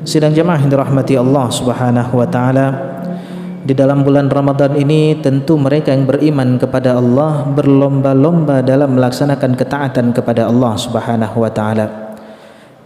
Sidang jamaah yang dirahmati Allah Subhanahu wa taala, di dalam bulan Ramadan ini tentu mereka yang beriman kepada Allah berlomba-lomba dalam melaksanakan ketaatan kepada Allah Subhanahu wa taala.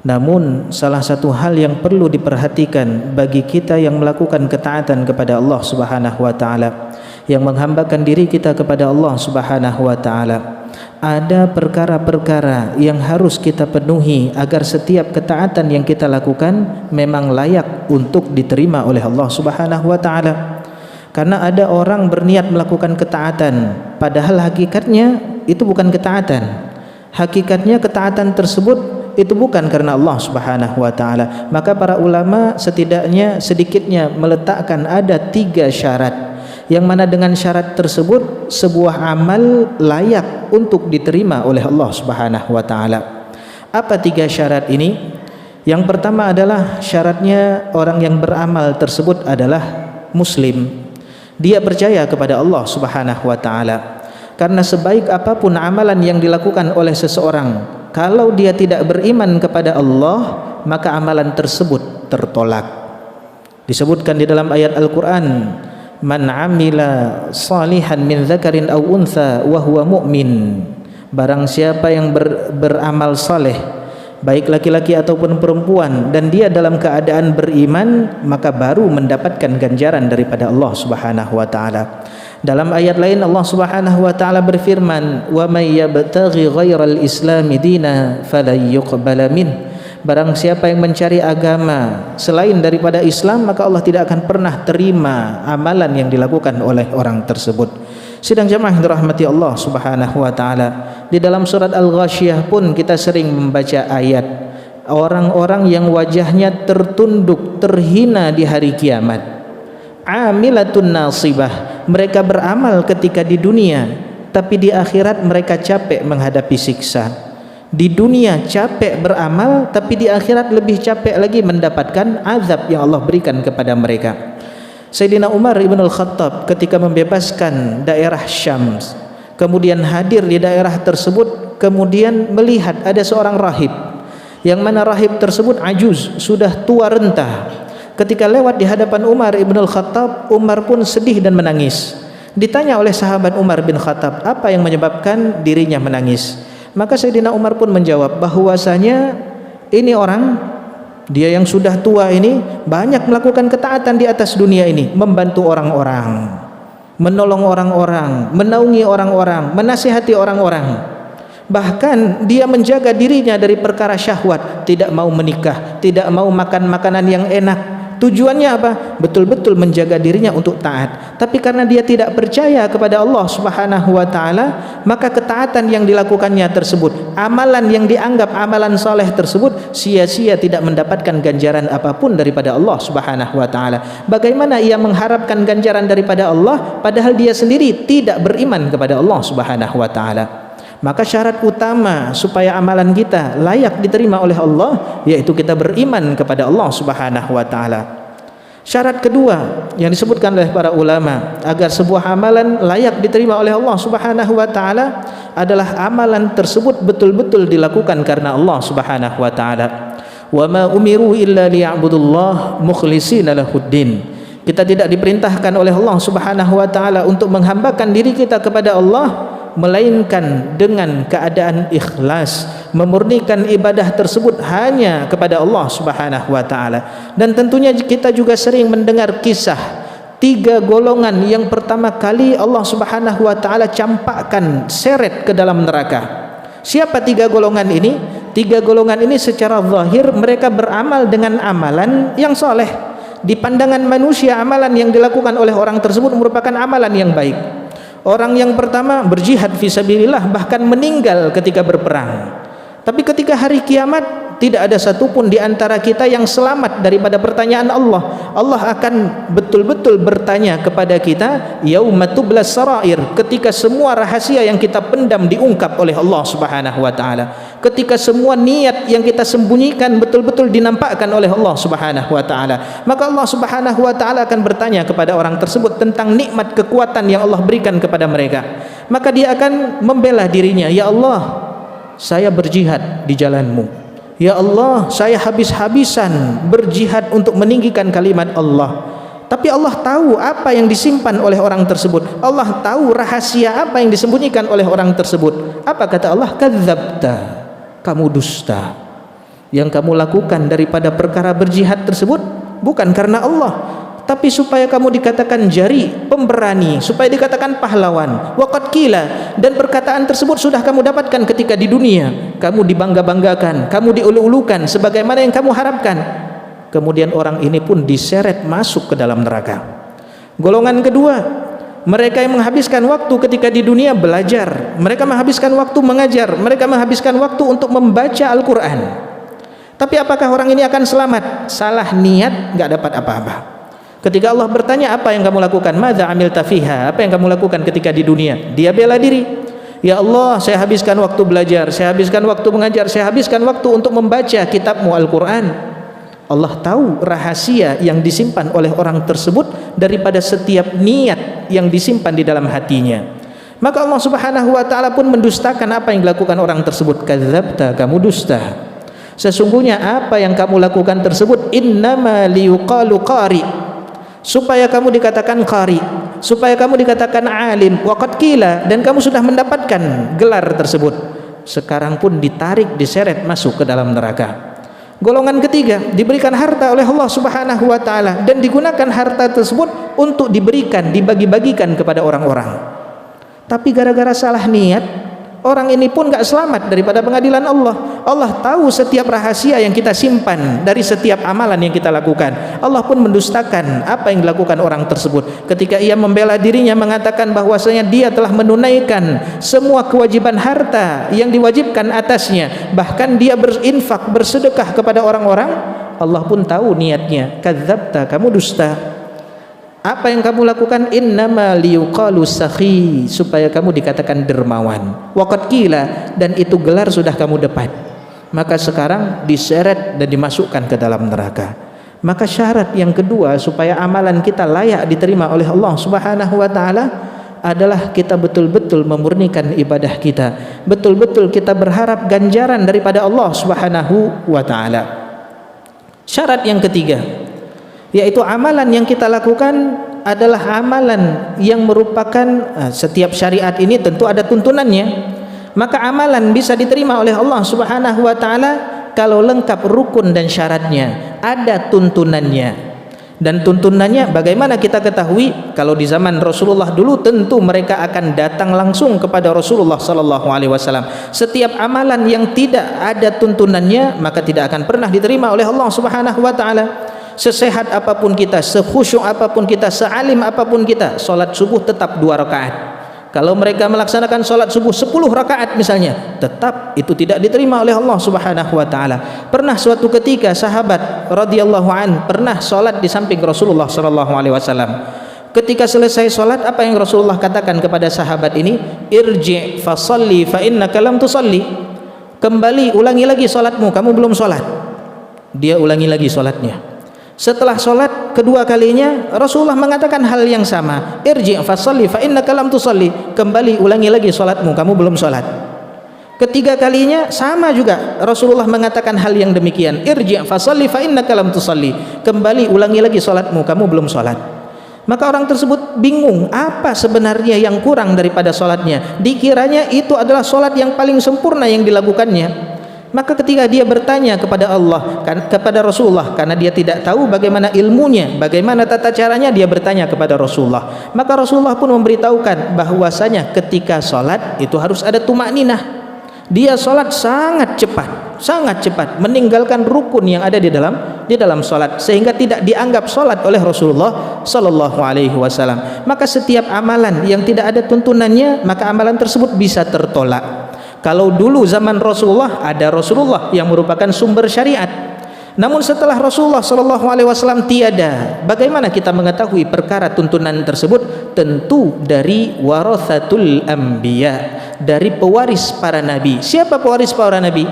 Namun salah satu hal yang perlu diperhatikan bagi kita yang melakukan ketaatan kepada Allah Subhanahu wa taala, yang menghambakan diri kita kepada Allah Subhanahu wa taala, ada perkara-perkara yang harus kita penuhi agar setiap ketaatan yang kita lakukan memang layak untuk diterima oleh Allah Subhanahu wa taala. Karena ada orang berniat melakukan ketaatan padahal hakikatnya itu bukan ketaatan. Hakikatnya ketaatan tersebut itu bukan karena Allah Subhanahu wa taala. Maka para ulama sedikitnya meletakkan ada 3 syarat, yang mana dengan syarat tersebut sebuah amal layak untuk diterima oleh Allah Subhanahu wa taala. Apa 3 syarat ini? Yang pertama adalah syaratnya orang yang beramal tersebut adalah muslim. Dia percaya kepada Allah Subhanahu wa taala. Karena sebaik apapun amalan yang dilakukan oleh seseorang, kalau dia tidak beriman kepada Allah, maka amalan tersebut tertolak. Disebutkan di dalam ayat Al-Qur'an, man amila salihan min dzakarin aw untha wa huwa mu'min. Barang siapa yang beramal saleh, baik laki-laki ataupun perempuan, dan dia dalam keadaan beriman, maka baru mendapatkan ganjaran daripada Allah Subhanahu wa taala. Dalam ayat lain Allah Subhanahu wa taala berfirman, wa may yabtaghi ghairal islami dina falan yuqbala min. Barang siapa yang mencari agama selain daripada Islam, maka Allah tidak akan pernah terima amalan yang dilakukan oleh orang tersebut. Sidang jamaah yang dirahmati Allah Subhanahu wa taala, di dalam surat Al-Ghasyiyah pun kita sering membaca ayat orang-orang yang wajahnya tertunduk, terhina di hari kiamat. Amilatun nasibah, mereka beramal ketika di dunia, tapi di akhirat mereka capek menghadapi siksa. Di dunia capek beramal, tapi di akhirat lebih capek lagi mendapatkan azab yang Allah berikan kepada mereka. Sayyidina Umar ibn al-Khattab ketika membebaskan daerah Syam, kemudian hadir di daerah tersebut, kemudian melihat ada seorang rahib, yang mana rahib tersebut ajuz, sudah tua renta. Ketika lewat di hadapan Umar ibn al-Khattab, Umar pun sedih dan menangis. Ditanya oleh sahabat Umar bin Khattab, apa yang menyebabkan dirinya menangis? Maka Sayyidina Umar pun menjawab bahwasanya ini orang, dia yang sudah tua ini banyak melakukan ketaatan di atas dunia ini, membantu orang-orang, menolong orang-orang, menaungi orang-orang, menasihati orang-orang. Bahkan dia menjaga dirinya dari perkara syahwat, tidak mau menikah, tidak mau makan makanan yang enak. Tujuannya apa? Betul-betul menjaga dirinya untuk taat. Tapi karena dia tidak percaya kepada Allah Subhanahu wa taala, maka ketaatan yang dilakukannya tersebut, amalan yang dianggap amalan soleh tersebut, sia-sia, tidak mendapatkan ganjaran apapun daripada Allah Subhanahu wa taala. Bagaimana ia mengharapkan ganjaran daripada Allah padahal dia sendiri tidak beriman kepada Allah Subhanahu wa taala? Maka syarat utama supaya amalan kita layak diterima oleh Allah, yaitu kita beriman kepada Allah Subhanahu wa taala. Syarat kedua yang disebutkan oleh para ulama agar sebuah amalan layak diterima oleh Allah Subhanahu wa taala adalah amalan tersebut betul-betul dilakukan karena Allah Subhanahu wa taala. Wa ma umiru illa liya'budullah mukhlishina lahuddin. Kita tidak diperintahkan oleh Allah Subhanahu wa taala untuk menghambakan diri kita kepada Allah, melainkan dengan keadaan ikhlas, memurnikan ibadah tersebut hanya kepada Allah Subhanahu wa taala. Dan tentunya kita juga sering mendengar kisah 3 golongan yang pertama kali Allah Subhanahu wa taala campakkan, seret ke dalam neraka. Siapa 3 golongan ini? 3 golongan ini secara zahir mereka beramal dengan amalan yang soleh. Di pandangan manusia amalan yang dilakukan oleh orang tersebut merupakan amalan yang baik. Orang yang pertama berjihad fisabilillah, bahkan meninggal ketika berperang. Tapi ketika hari kiamat tidak ada satupun di antara kita yang selamat daripada pertanyaan Allah. Allah akan betul-betul bertanya kepada kita yauma tublas sarair, ketika semua rahasia yang kita pendam diungkap oleh Allah Subhanahu wa taala. Ketika semua niat yang kita sembunyikan betul-betul dinampakkan oleh Allah Subhanahu wa taala. Maka Allah Subhanahu wa taala akan bertanya kepada orang tersebut tentang nikmat kekuatan yang Allah berikan kepada mereka. Maka dia akan membela dirinya, ya Allah, saya berjihad di jalan-Mu. Ya Allah, saya habis-habisan berjihad untuk meninggikan kalimat Allah, tapi Allah tahu apa yang disimpan oleh orang tersebut. Allah tahu rahasia apa yang disembunyikan oleh orang tersebut. Apa kata Allah? Kadzabta, kamu dusta. Yang kamu lakukan daripada perkara berjihad tersebut bukan karena Allah, tapi supaya kamu dikatakan jari, pemberani, supaya dikatakan pahlawan. Waqad qila, dan perkataan tersebut sudah kamu dapatkan ketika di dunia. Kamu dibangga-banggakan, kamu diulu-ulukan sebagaimana yang kamu harapkan. Kemudian orang ini pun diseret masuk ke dalam neraka. Golongan kedua, mereka yang menghabiskan waktu ketika di dunia belajar, mereka menghabiskan waktu mengajar, mereka menghabiskan waktu untuk membaca Al-Quran. Tapi apakah orang ini akan selamat? Salah niat, nggak dapat apa-apa. Ketika Allah bertanya, apa yang kamu lakukan? Madza amilta fiha? Apa yang kamu lakukan ketika di dunia? Dia bela diri. Ya Allah, saya habiskan waktu belajar, saya habiskan waktu mengajar, saya habiskan waktu untuk membaca kitabmu Al-Quran. Allah tahu rahasia yang disimpan oleh orang tersebut daripada setiap niat yang disimpan di dalam hatinya. Maka Allah Subhanahu wa ta'ala pun mendustakan apa yang dilakukan orang tersebut. Kadzabta, kamu dusta. Sesungguhnya apa yang kamu lakukan tersebut innama liyuqalu qari, supaya kamu dikatakan qari, supaya kamu dikatakan alim. Waqad qila, dan kamu sudah mendapatkan gelar tersebut. Sekarang pun ditarik, diseret masuk ke dalam neraka. Golongan ketiga, diberikan harta oleh Allah Subhanahu wa ta'ala, dan digunakan harta tersebut untuk diberikan, dibagi-bagikan kepada orang-orang. Tapi gara-gara salah niat, orang ini pun gak selamat daripada pengadilan Allah. Allah tahu setiap rahasia yang kita simpan dari setiap amalan yang kita lakukan. Allah pun mendustakan apa yang dilakukan orang tersebut ketika ia membela dirinya, mengatakan bahwasanya dia telah menunaikan semua kewajiban harta yang diwajibkan atasnya, bahkan dia berinfak, bersedekah kepada orang-orang. Allah pun tahu niatnya. Kadzabta, kamu dusta. Apa yang kamu lakukan? Innama liyuqalu sakhi, supaya kamu dikatakan dermawan. Waqad qila, dan itu gelar sudah kamu dapat. Maka sekarang diseret dan dimasukkan ke dalam neraka. Maka syarat yang kedua supaya amalan kita layak diterima oleh Allah Subhanahu wa ta'ala adalah kita betul-betul memurnikan ibadah kita, betul-betul kita berharap ganjaran daripada Allah Subhanahu wa ta'ala. Syarat yang ketiga, yaitu amalan yang kita lakukan adalah amalan yang merupakan setiap syariat ini tentu ada tuntunannya. Maka amalan bisa diterima oleh Allah Subhanahu wa ta'ala kalau lengkap rukun dan syaratnya, ada tuntunannya. Dan tuntunannya bagaimana kita ketahui? Kalau di zaman Rasulullah dulu tentu mereka akan datang langsung kepada Rasulullah sallallahu alaihi wasallam. Setiap amalan yang tidak ada tuntunannya maka tidak akan pernah diterima oleh Allah Subhanahu wa ta'ala. Sesehat apapun kita, sekhusyuk apapun kita, sealim apapun kita, salat subuh tetap 2 rakaat. Kalau mereka melaksanakan salat subuh 10 rakaat misalnya, tetap itu tidak diterima oleh Allah Subhanahu wa ta'ala. Pernah suatu ketika sahabat radhiyallahu an pernah salat di samping Rasulullah sallallahu alaihi wasallam. Ketika selesai salat, apa yang Rasulullah katakan kepada sahabat ini? Irji' fa shalli fa innaka lam tusalli. Kembali, ulangi lagi salatmu, kamu belum salat. Dia ulangi lagi salatnya. Setelah sholat kedua kalinya Rasulullah mengatakan hal yang sama. Irji' fasalli fa innaka lam tusalli. Kembali, ulangi lagi sholatmu, kamu belum sholat. Ketiga kalinya sama juga Rasulullah mengatakan hal yang demikian. Irji' fasalli fa innaka lam tusalli. Kembali, ulangi lagi sholatmu, kamu belum sholat. Maka orang tersebut bingung, apa sebenarnya yang kurang daripada sholatnya. Dikiranya itu adalah sholat yang paling sempurna yang dilakukannya. Maka ketika dia bertanya kepada Allah, kepada Rasulullah, karena dia tidak tahu bagaimana ilmunya, bagaimana tata caranya, dia bertanya kepada Rasulullah. Maka Rasulullah pun memberitahukan bahwasanya ketika sholat itu harus ada tumakninah. Dia sholat sangat cepat, meninggalkan rukun yang ada di dalam sholat, sehingga tidak dianggap sholat oleh Rasulullah Sallallahu Alaihi Wasallam. Maka setiap amalan yang tidak ada tuntunannya, maka amalan tersebut bisa tertolak. Kalau dulu zaman Rasulullah ada Rasulullah yang merupakan sumber syariat, namun setelah Rasulullah Shallallahu Alaihi Wasallam tiada, bagaimana kita mengetahui perkara tuntunan tersebut? Tentu dari warathatul anbiya, dari pewaris para nabi. Siapa pewaris para nabi?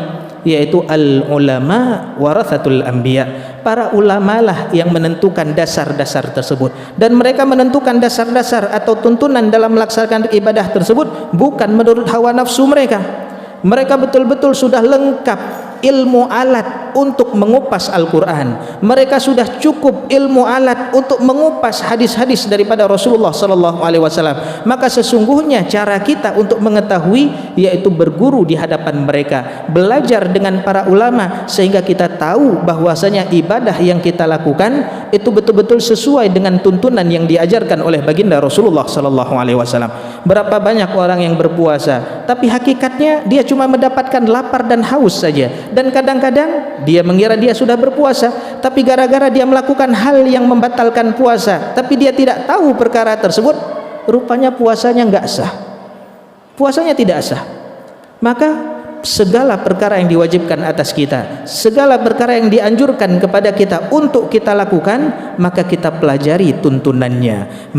Yaitu al ulama warathatul anbiya. Para ulama lah yang menentukan dasar-dasar tersebut, dan mereka menentukan dasar-dasar atau tuntunan dalam melaksanakan ibadah tersebut bukan menurut hawa nafsu mereka. Mereka betul-betul sudah lengkap ilmu alat untuk mengupas Al-Quran, mereka sudah cukup ilmu alat untuk mengupas hadis-hadis daripada Rasulullah sallallahu alaihi wasallam. Maka sesungguhnya cara kita untuk mengetahui yaitu berguru di hadapan mereka, belajar dengan para ulama, sehingga kita tahu bahwasanya ibadah yang kita lakukan itu betul-betul sesuai dengan tuntunan yang diajarkan oleh baginda Rasulullah sallallahu alaihi wasallam. Berapa banyak orang yang berpuasa tapi hakikatnya dia cuma mendapatkan lapar dan haus saja, dan kadang-kadang dia mengira dia sudah berpuasa, tapi gara-gara dia melakukan hal yang membatalkan puasa tapi dia tidak tahu perkara tersebut, rupanya puasanya enggak sah, puasanya tidak sah. Maka segala perkara yang diwajibkan atas kita, segala perkara yang dianjurkan kepada kita untuk kita lakukan, maka kita pelajari tuntunannya.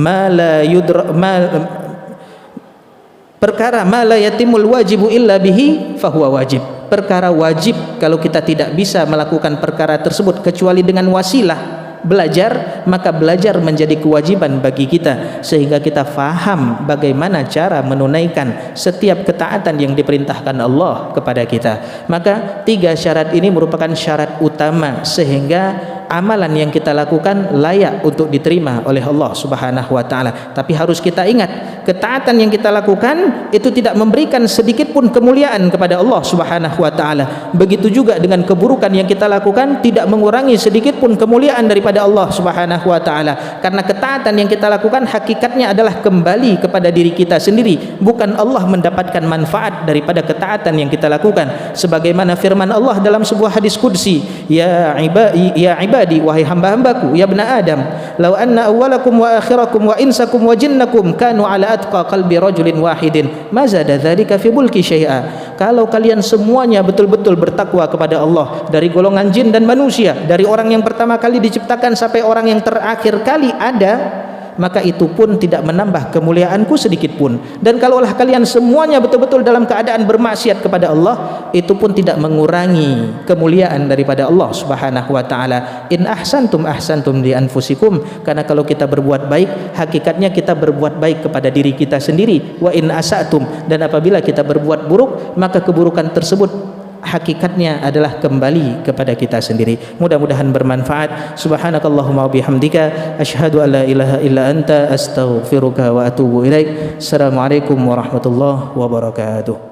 Perkara ma la yatimul wajibu illa bihi fahuwa wajib. Perkara wajib kalau kita tidak bisa melakukan perkara tersebut kecuali dengan wasilah belajar, maka belajar menjadi kewajiban bagi kita, sehingga kita faham bagaimana cara menunaikan setiap ketaatan yang diperintahkan Allah kepada kita. Maka 3 syarat ini merupakan syarat utama sehingga amalan yang kita lakukan layak untuk diterima oleh Allah Subhanahu wa taala. Tapi harus kita ingat, ketaatan yang kita lakukan itu tidak memberikan sedikit pun kemuliaan kepada Allah Subhanahu wa taala. Begitu juga dengan keburukan yang kita lakukan tidak mengurangi sedikit pun kemuliaan daripada Allah Subhanahu wa taala. Karena ketaatan yang kita lakukan hakikatnya adalah kembali kepada diri kita sendiri, bukan Allah mendapatkan manfaat daripada ketaatan yang kita lakukan. Sebagaimana firman Allah dalam sebuah hadis qudsi, ya ibadi, wahai hamba-hambaku, ya bani Adam, law anna awwalakum wa akhirakum wa insakum wa jinnakum kanu ala atqa qalbi rajulin wahidin ma zada dzalika fi mulki syai'a. Kalau kalian semuanya betul-betul bertakwa kepada Allah, dari golongan jin dan manusia, dari orang yang pertama kali diciptakan sampai orang yang terakhir kali ada, maka itu pun tidak menambah kemuliaanku sedikit pun. Dan kalaulah kalian semuanya betul-betul dalam keadaan bermaksiat kepada Allah, itu pun tidak mengurangi kemuliaan daripada Allah Subhanahu wa taala. In ahsantum ahsantum li anfusikum, karena kalau kita berbuat baik, hakikatnya kita berbuat baik kepada diri kita sendiri. Wa in asatum, dan apabila kita berbuat buruk, maka keburukan tersebut hakikatnya adalah kembali kepada kita sendiri. Mudah-mudahan bermanfaat. Subhanakallahumma wa bihamdika asyhadu an la ilaha illa anta astaghfiruka wa atubu ilaik. Assalamualaikum warahmatullahi wabarakatuh.